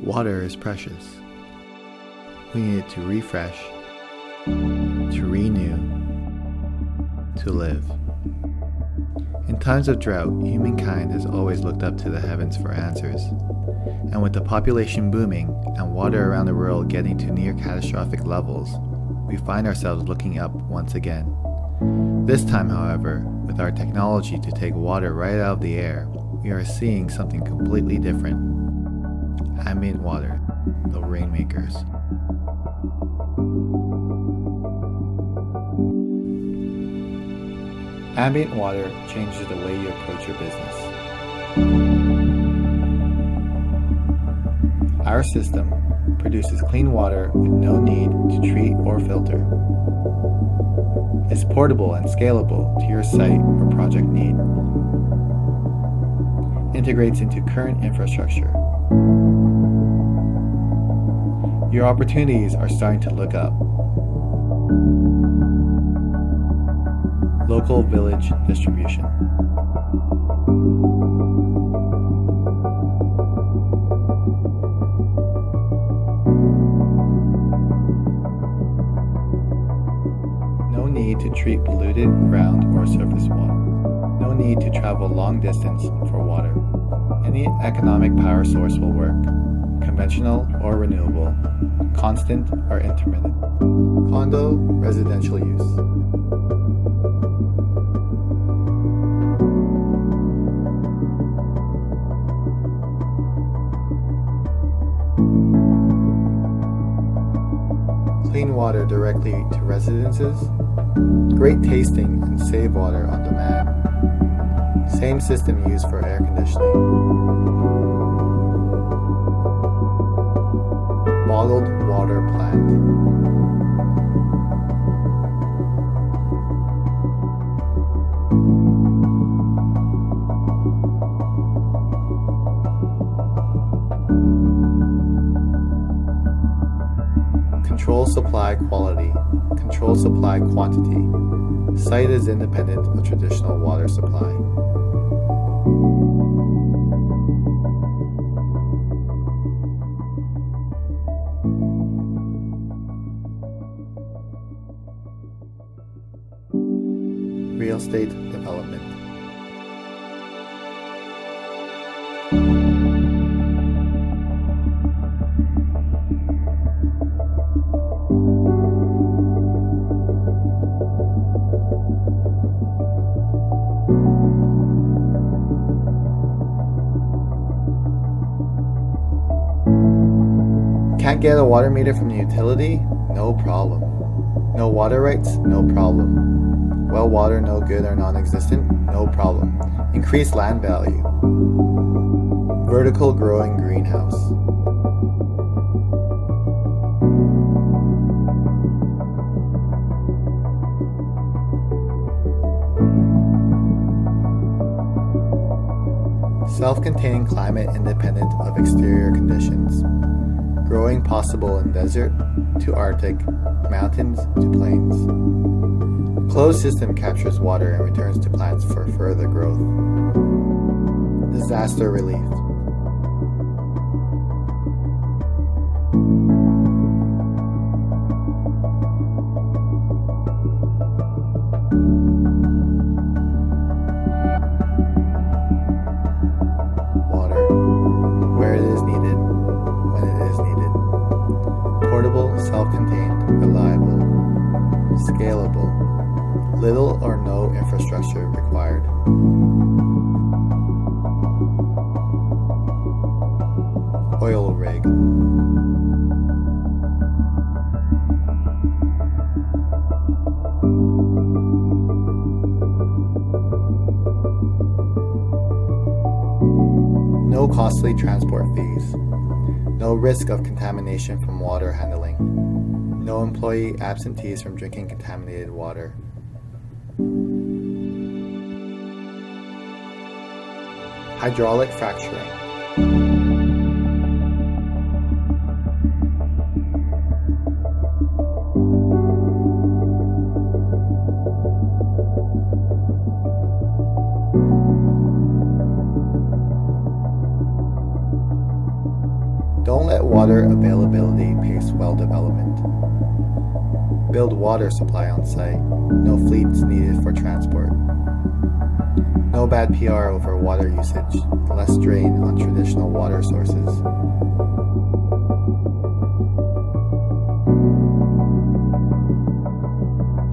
Water is precious. We need it to refresh, to renew, to live. In times of drought, humankind has always looked up to the heavens for answers. And with the population booming and water around the world getting to near catastrophic levels, we find ourselves looking up once again. This time, however, with our technology to take water right out of the air, we are seeing something completely different. Ambient water, the rainmakers. Ambient water changes the way you approach your business. Our system produces clean water with no need to treat or filter. It's portable and scalable to your site or project need. Integrates into current infrastructure. Your opportunities are starting to look up. Local village distribution. No need to treat polluted ground or surface water. No need to travel long distance for water. Any economic power source will work, conventional or renewable, constant or intermittent. Condo, residential use. Clean water directly to residences. Great tasting and save water on demand. Same system used for air conditioning. Bottled water plant. Control supply quality. Control supply quantity. Site is independent of traditional water supply. Real estate development. Can't get a water meter from the utility? No problem. No water rights? No problem. Well water no good or non-existent? No problem. Increase land value. Vertical growing greenhouse. Self-contained climate independent of exterior conditions. Growing possible in desert to Arctic, mountains to plains. Closed system captures water and returns to plants for further growth. Disaster relief. Water, where it is needed, when it is needed. Portable, self-contained, reliable, scalable. Little or no infrastructure required. Oil rig. No costly transport fees. No risk of contamination from water handling. No employee absentees from drinking contaminated water. Hydraulic fracturing. Don't Let water availability pace well development. Build water supply on site. No fleets needed for transport. No bad PR over water usage. Less drain on traditional water sources.